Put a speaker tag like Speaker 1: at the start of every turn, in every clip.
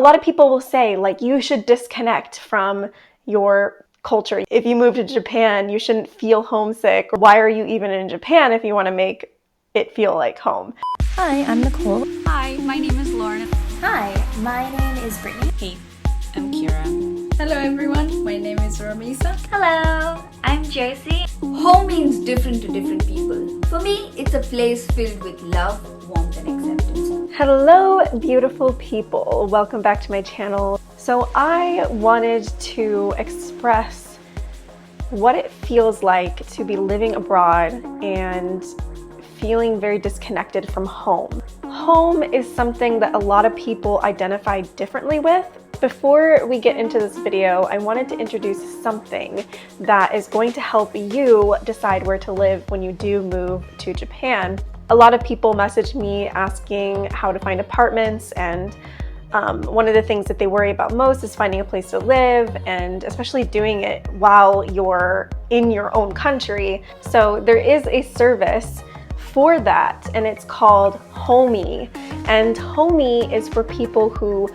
Speaker 1: A lot of people will say, like, you should disconnect from your culture. If you move to Japan, you shouldn't feel homesick. Why are you even in Japan if you want to make it feel like home?
Speaker 2: Hi, I'm Nicole.
Speaker 3: Hi, my name is Lauren.
Speaker 2: Hi, my name is Brii.
Speaker 3: Hey, I'm Kira.
Speaker 4: Hello everyone, my name is Romissa.
Speaker 5: Hello, I'm Josey.
Speaker 6: Home means different to different people. For me, it's a place filled with love, warmth and acceptance.
Speaker 1: Hello, beautiful people. Welcome back to my channel. So I wanted to express what it feels like to be living abroad and feeling very disconnected from home. Home is something that a lot of people identify differently with. Before we get into this video, I wanted to introduce something that is going to help you decide where to live when you do move to Japan. A lot of people message me asking how to find apartments, and one of the things that they worry about most is finding a place to live, and especially doing it while you're in your own country. So there is a service for that, and it's called HOMII. And HOMII is for people who,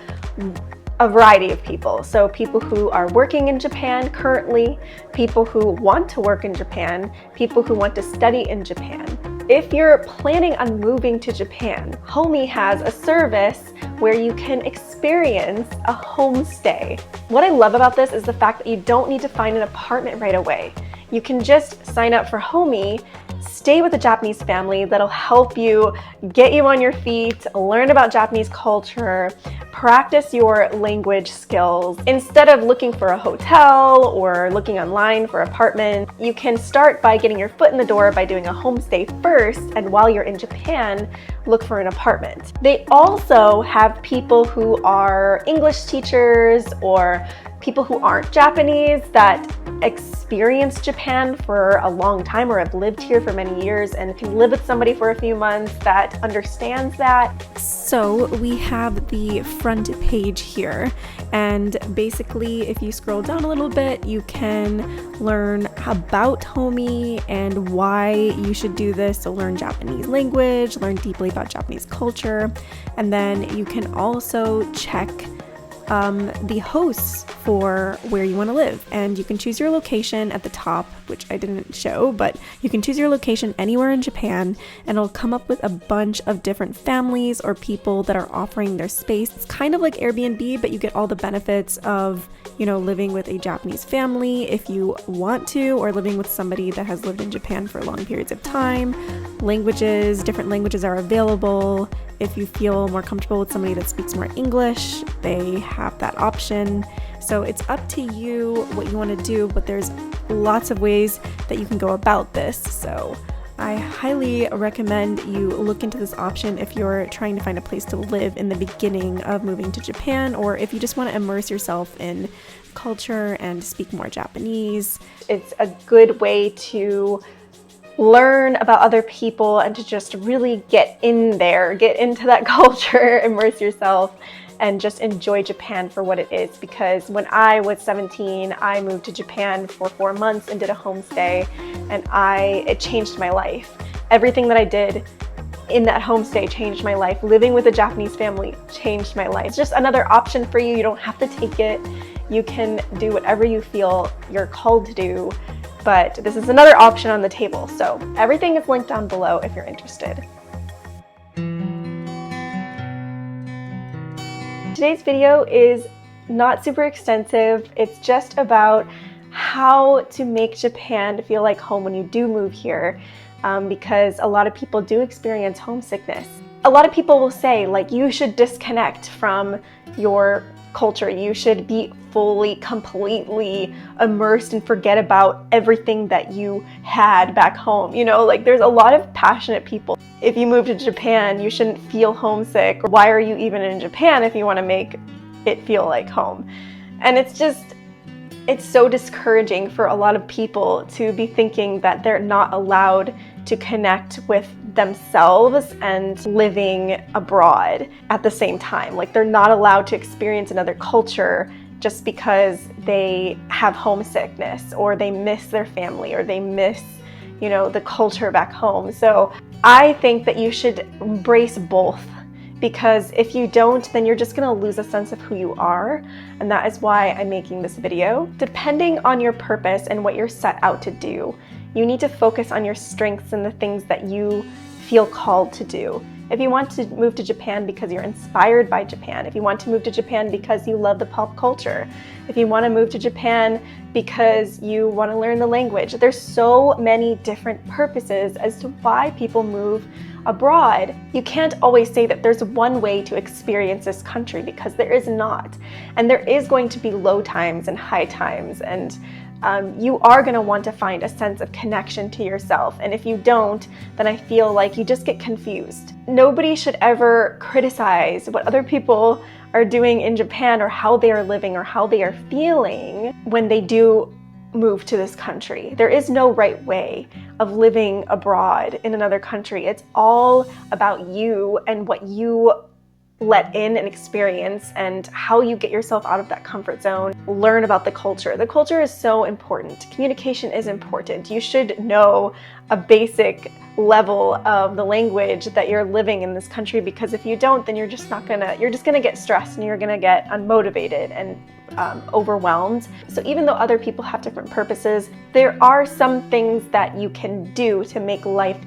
Speaker 1: a variety of people. So people who are working in Japan currently, people who want to work in Japan, people who want to study in Japan. If you're planning on moving to Japan, HOMII has a service where you can experience a homestay. What I love about this is the fact that you don't need to find an apartment right away. You can just sign up for HOMII, stay with a Japanese family that'll help you get you on your feet, learn about Japanese culture, practice your language skills. Instead of looking for a hotel or looking online for apartments, you can start by getting your foot in the door by doing a homestay first, and while you're in Japan, look for an apartment. They also have people who are English teachers or people who aren't Japanese that experienced Japan for a long time or have lived here for many years and can live with somebody for a few months that understands that.
Speaker 2: So we have the front page here, and basically if you scroll down a little bit, you can learn about HOMII and why you should do this. So learn Japanese language, learn deeply about Japanese culture, and then you can also check the hosts for where you want to live, and you can choose your location at the top, which I didn't show, but you can choose your location anywhere in Japan, and it'll come up with a bunch of different families or people that are offering their space. It's kind of like Airbnb, but you get all the benefits of, you know, living with a Japanese family if you want to, or living with somebody that has lived in Japan for long periods of time. Languages, different languages are available. If you feel more comfortable with somebody that speaks more English, they have that option. So it's up to you what you want to do, but there's lots of ways that you can go about this. So I highly recommend you look into this option if you're trying to find a place to live in the beginning of moving to Japan, or if you just want to immerse yourself in culture and speak more Japanese.
Speaker 1: It's a good way to learn about other people and to just really get in there, get into that culture, immerse yourself, and just enjoy Japan for what it is. Because when I was 17, I moved to Japan for 4 months and did a homestay, and it changed my life. Everything that I did in that homestay changed my life. Living with a Japanese family changed my life. It's just another option for you. You don't have to take it. You can do whatever you feel you're called to do, but this is another option on the table. So everything is linked down below if you're interested. Today's video is not super extensive. It's just about how to make Japan feel like home when you do move here, because a lot of people do experience homesickness. A lot of people will say, like, you should disconnect from your culture. You should be fully, completely immersed and forget about everything that you had back home. You know, like, there's a lot of passionate people. If you move to Japan, you shouldn't feel homesick. Why are you even in Japan if you want to make it feel like home? And it's so discouraging for a lot of people to be thinking that they're not allowed to connect with themselves and living abroad at the same time. Like, they're not allowed to experience another culture just because they have homesickness, or they miss their family, or they miss, you know, the culture back home. So I think that you should embrace both because if you don't, then you're just gonna lose a sense of who you are, and that is why I'm making this video. Depending on your purpose and what you're set out to do, you need to focus on your strengths and the things that you feel called to do. If you want to move to Japan because you're inspired by Japan, if you want to move to Japan because you love the pop culture, if you want to move to Japan because you want to learn the language, there's so many different purposes as to why people move abroad. You can't always say that there's one way to experience this country, because there is not. And there is going to be low times and high times, and you are going to want to find a sense of connection to yourself. And if you don't, then I feel like you just get confused. Nobody should ever criticize what other people are doing in Japan, or how they are living, or how they are feeling when they do move to this country. There is no right way of living abroad in another country. It's all about you and what you let in and experience, and how you get yourself out of that comfort zone. Learn about the culture. The culture is so important. Communication is important. You should know a basic level of the language that you're living in this country, because if you don't, then you're just gonna get stressed, and you're gonna get unmotivated and overwhelmed. So even though other people have different purposes, there are some things that you can do to make life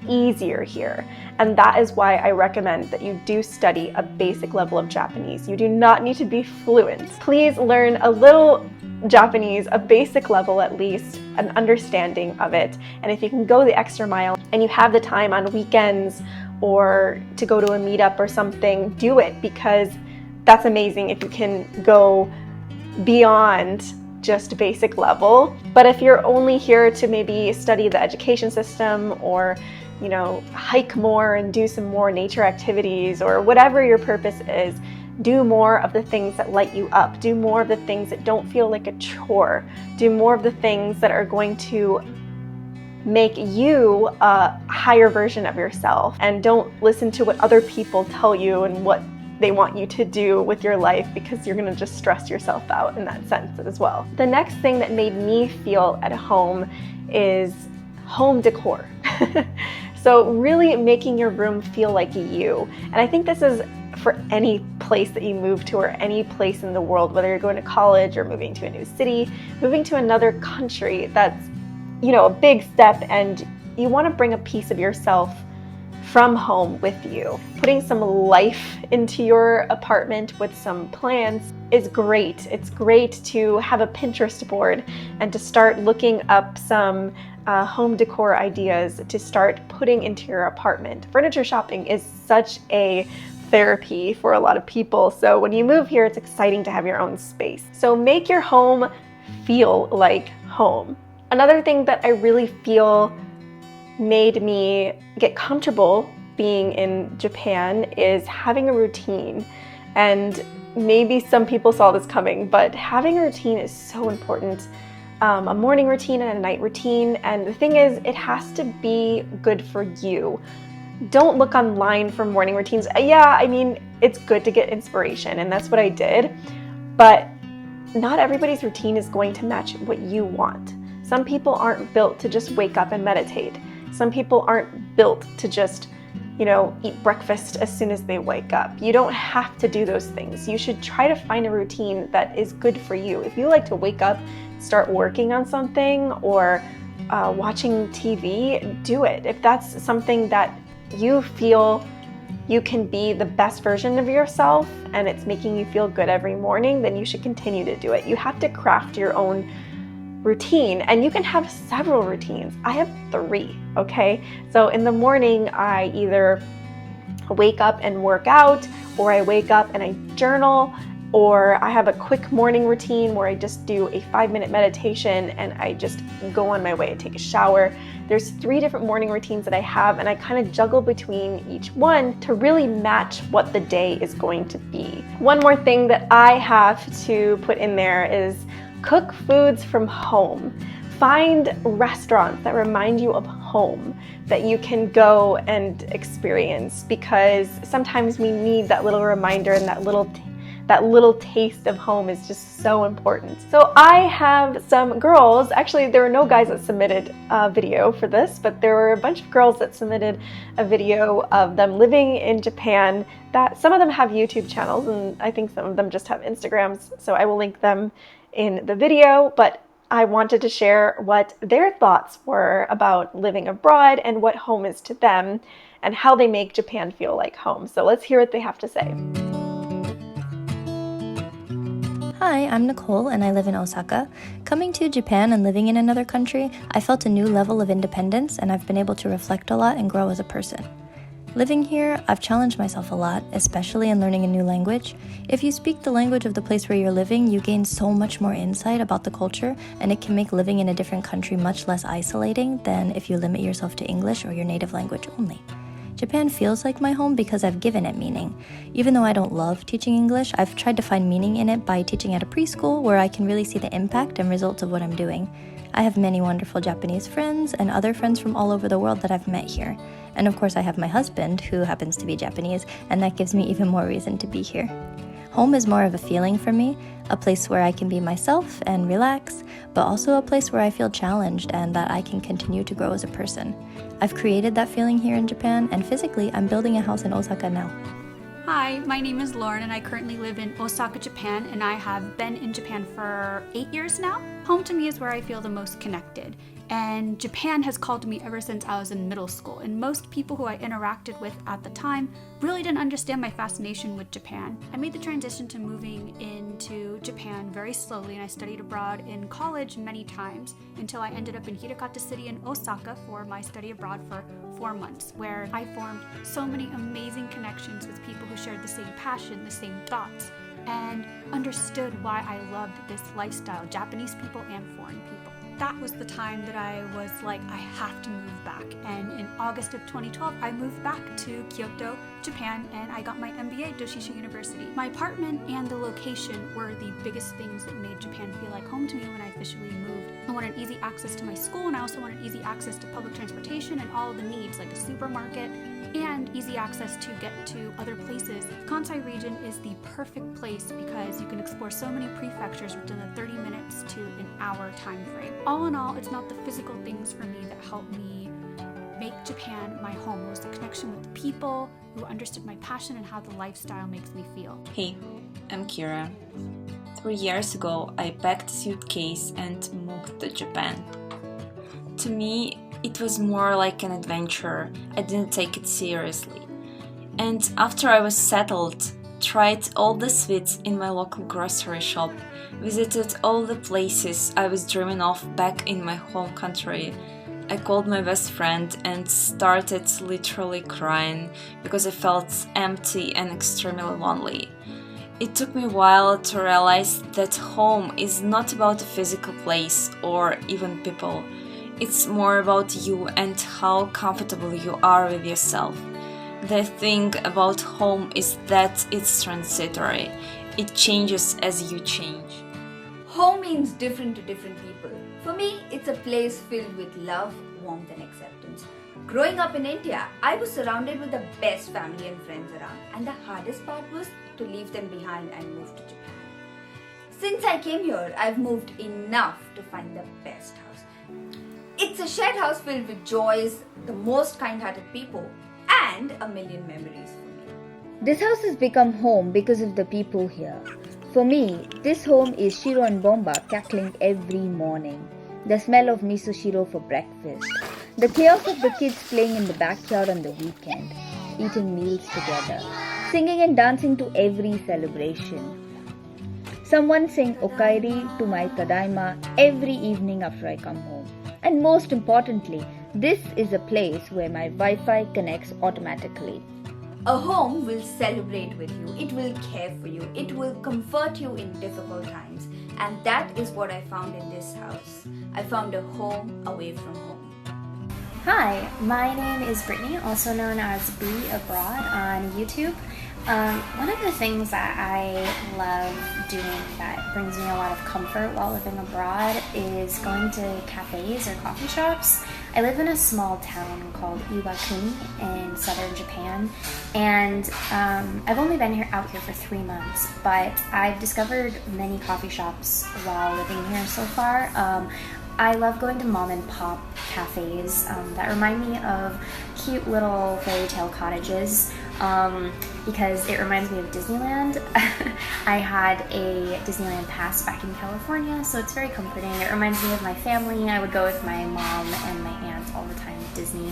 Speaker 1: easier here. And that is why I recommend that you do study a basic level of Japanese. You do not need to be fluent. Please learn a little Japanese, a basic level at least, an understanding of it. And if you can go the extra mile and you have the time on weekends or to go to a meetup or something, do it, because that's amazing if you can go beyond just basic level. But if you're only here to maybe study the education system, or hike more and do some more nature activities, or whatever your purpose is, do more of the things that light you up. Do more of the things that don't feel like a chore. Do more of the things that are going to make you a higher version of yourself. And don't listen to what other people tell you and what they want you to do with your life, because you're gonna just stress yourself out in that sense as well. The next thing that made me feel at home is home decor. So really making your room feel like you. And I think this is for any place that you move to, or any place in the world, whether you're going to college or moving to a new city, moving to another country. That's, a big step, and you want to bring a piece of yourself from home with you. Putting some life into your apartment with some plants is great. It's great to have a Pinterest board and to start looking up some home decor ideas to start putting into your apartment. Furniture shopping is such a therapy for a lot of people. So when you move here, it's exciting to have your own space. So make your home feel like home. Another thing that I really feel made me get comfortable being in Japan is having a routine. And maybe some people saw this coming, but having a routine is so important. A morning routine and a night routine. And the thing is, it has to be good for you. Don't look online for morning routines. Yeah, I mean, it's good to get inspiration, and that's what I did. But not everybody's routine is going to match what you want. Some people aren't built to just wake up and meditate. Some people aren't built to just, eat breakfast as soon as they wake up. You don't have to do those things. You should try to find a routine that is good for you. If you like to wake up, start working on something, or watching TV, do it. If that's something that you feel you can be the best version of yourself and it's making you feel good every morning, then you should continue to do it. You have to craft your own routine, and you can have several routines. I have 3, okay? So in the morning, I either wake up and work out, or I wake up and I journal, or I have a quick morning routine where I just do a 5-minute meditation and I just go on my way. I take a shower. There's 3 different morning routines that I have, and I kind of juggle between each one to really match what the day is going to be. One more thing that I have to put in there is cook foods from home. Find restaurants that remind you of home that you can go and experience, because sometimes we need that little reminder and that that little taste of home is just so important. So I have some girls, actually there were no guys that submitted a video for this, but there were a bunch of girls that submitted a video of them living in Japan. That some of them have YouTube channels, and I think some of them just have Instagrams, so I will link them in the video, but I wanted to share what their thoughts were about living abroad and what home is to them and how they make Japan feel like home. So let's hear what they have to say.
Speaker 7: Hi, I'm Nicole and I live in Osaka. Coming to Japan and living in another country, I felt a new level of independence and I've been able to reflect a lot and grow as a person. Living here, I've challenged myself a lot, especially in learning a new language. If you speak the language of the place where you're living, you gain so much more insight about the culture, and it can make living in a different country much less isolating than if you limit yourself to English or your native language only. Japan feels like my home because I've given it meaning. Even though I don't love teaching English, I've tried to find meaning in it by teaching at a preschool where I can really see the impact and results of what I'm doing. I have many wonderful Japanese friends and other friends from all over the world that I've met here. And of course I have my husband, who happens to be Japanese, and that gives me even more reason to be here. Home is more of a feeling for me, a place where I can be myself and relax, but also a place where I feel challenged and that I can continue to grow as a person. I've created that feeling here in Japan, and physically I'm building a house in Osaka now.
Speaker 3: Hi, my name is Lauren and I currently live in Osaka, Japan, and I have been in Japan for 8 years now. Home to me is where I feel the most connected. And Japan has called to me ever since I was in middle school, and most people who I interacted with at the time really didn't understand my fascination with Japan. I made the transition to moving into Japan very slowly, and I studied abroad in college many times until I ended up in Hirakata City in Osaka for my study abroad for 4 months, where I formed so many amazing connections with people who shared the same passion, the same thoughts, and understood why I loved this lifestyle, Japanese people and foreign people. That was the time that I was like, I have to move back. And in August of 2012, I moved back to Kyoto, Japan, and I got my MBA at Josey University. My apartment and the location were the biggest things that made Japan feel like home to me when I officially moved. I wanted easy access to my school, and I also wanted easy access to public transportation and all of the needs like a supermarket and easy access to get to other places. The Kansai region is the perfect place because you can explore so many prefectures within a 30 minutes to an hour time frame. All in all, it's not the physical things for me that helped me make Japan my home. It was the connection with the people who understood my passion and how the lifestyle makes me feel.
Speaker 8: Hey, I'm Kira. 3 years ago, I packed a suitcase and moved to Japan. To me, it was more like an adventure. I didn't take it seriously. And after I was settled, tried all the sweets in my local grocery shop, visited all the places I was dreaming of back in my home country, I called my best friend and started literally crying because I felt empty and extremely lonely. It took me a while to realize that home is not about a physical place or even people. It's more about you and how comfortable you are with yourself. The thing about home is that it's transitory. It changes as you change.
Speaker 6: Home means different to different people. For me, it's a place filled with love, warmth and acceptance. Growing up in India, I was surrounded with the best family and friends around, and the hardest part was to leave them behind and move to Japan. Since I came here, I've moved enough to find the best house. It's a shared house filled with joys, the most kind-hearted people, and a million memories for me.
Speaker 9: This house has become home because of the people here. For me, this home is Shiro and Bomba cackling every morning. The smell of miso shiro for breakfast. The chaos of the kids playing in the backyard on the weekend. Eating meals together. Singing and dancing to every celebration. Someone sing Okairi to my Tadaima every evening after I come home. And most importantly, this is a place where my Wi-Fi connects automatically.
Speaker 6: A home will celebrate with you, it will care for you, it will comfort you in difficult times. And that is what I found in this house. I found a home away from home.
Speaker 10: Hi, my name is Brittany, also known as Brii abroad on YouTube.
Speaker 7: One of the things that I love doing that brings me a lot of comfort while living abroad is going to cafes or coffee shops. I live in a small town called Iwakuni in southern Japan, and I've only been out here for 3 months, but I've discovered many coffee shops while living here so far. I love going to mom and pop cafes that remind me of cute little fairy tale cottages because it reminds me of Disneyland. I had a Disneyland pass back in California, so it's very comforting. It reminds me of my family. I would go with my mom and my aunt all the time to Disney.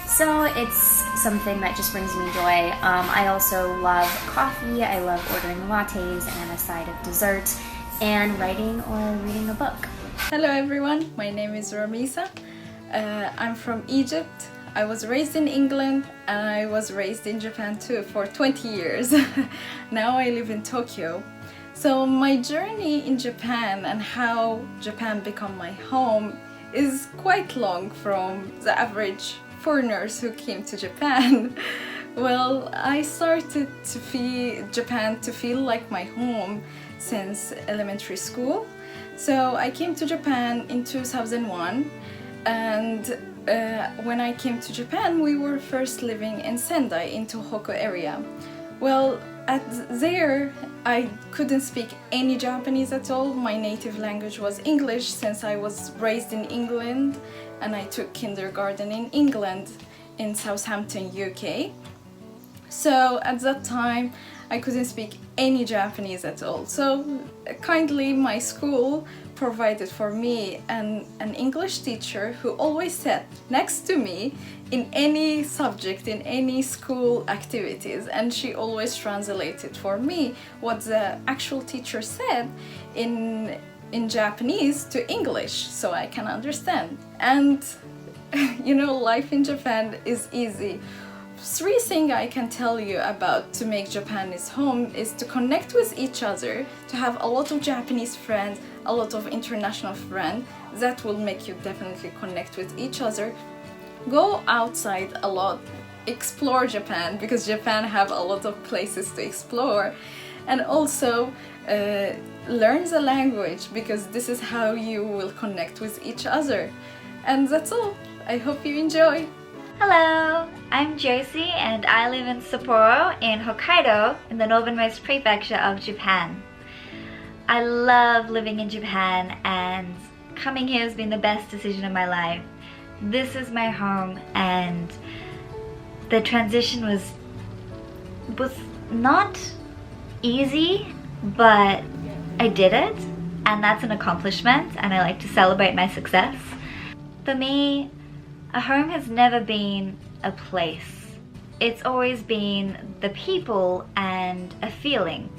Speaker 7: So it's something that just brings me joy. I also love coffee. I love ordering lattes and a side of dessert and writing or reading a book.
Speaker 4: Hello everyone, my name is Romissa. I'm from Egypt. I was raised in England and I was raised in Japan too for 20 years. Now I live in Tokyo. So my journey in Japan and how Japan became my home is quite long from the average foreigners who came to Japan. Well, I started to feel Japan to feel like my home since elementary school. So I came to Japan in 2001, and when I came to Japan we were first living in Sendai in Tohoku area. Well, there I couldn't speak any Japanese at all. My native language was English since I was raised in England and I took kindergarten in England in Southampton, UK. So at that time I couldn't speak any Japanese at all. So kindly my school provided for me an English teacher who always sat next to me in any subject, in any school activities, and she always translated for me what the actual teacher said in Japanese to English so I can understand. And you know, life in Japan is easy. 3 things I can tell you about to make Japan is home is to connect with each other, to have a lot of Japanese friends, a lot of international friends. That will make you definitely connect with each other. Go outside a lot, explore Japan because Japan have a lot of places to explore, and also learn the language because this is how you will connect with each other. And that's all. I hope you enjoy.
Speaker 5: Hello, I'm Josey and I live in Sapporo in Hokkaido in the northernmost prefecture of Japan. I love living in Japan and coming here has been the best decision of my life. This is my home and the transition was not easy, but I did it and that's an accomplishment and I like to celebrate my success. For me, a home has never been a place. It's always been the people and a feeling.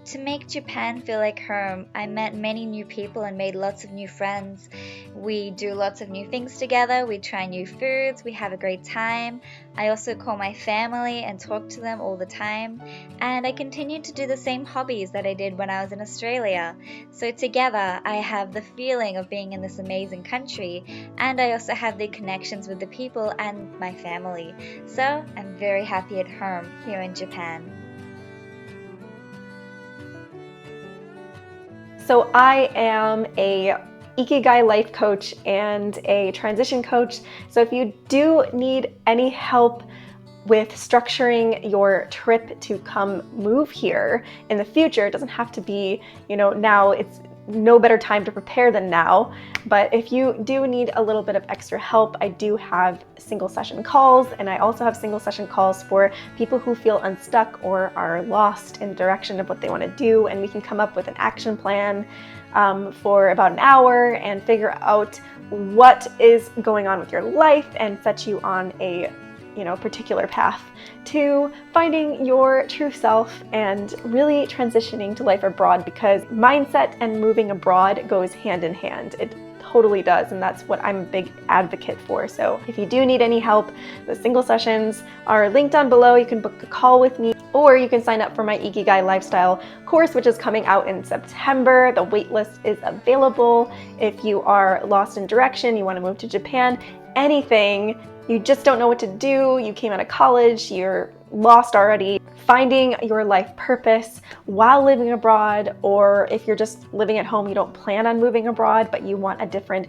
Speaker 5: To make Japan feel like home, I met many new people and made lots of new friends. We do lots of new things together, we try new foods, we have a great time. I also call my family and talk to them all the time. And I continue to do the same hobbies that I did when I was in Australia. So together, I have the feeling of being in this amazing country, and I also have the connections with the people and my family. So I'm very happy at home here in Japan.
Speaker 1: So I am a Ikigai life coach and a transition coach. So if you do need any help with structuring your trip to come move here in the future, it doesn't have to be, now. It's no better time to prepare than now. But if you do need a little bit of extra help, I do have single session calls, and I also have single session calls for people who feel unstuck or are lost in the direction of what they want to do, and we can come up with an action plan for about an hour and figure out what is going on with your life and set you on a particular path to finding your true self and really transitioning to life abroad, because mindset and moving abroad goes hand in hand. It totally does, and that's what I'm a big advocate for. So if you do need any help, the single sessions are linked down below. You can book a call with me, or you can sign up for my Ikigai Lifestyle course, which is coming out in September. The waitlist is available. If you are lost in direction, you want to move to Japan, anything, you just don't know what to do, you came out of college, you're lost already, finding your life purpose while living abroad, or if you're just living at home, you don't plan on moving abroad, but you want a different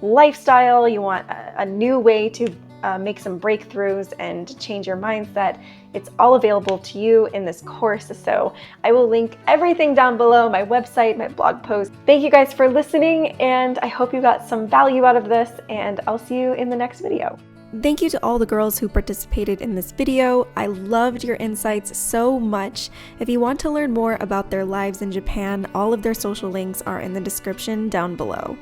Speaker 1: lifestyle, you want a new way to make some breakthroughs and change your mindset. It's all available to you in this course. So I will link everything down below, my website, my blog post. Thank you guys for listening, and I hope you got some value out of this, and I'll see you in the next video.
Speaker 2: Thank you to all the girls who participated in this video. I loved your insights so much. If you want to learn more about their lives in Japan, all of their social links are in the description down below.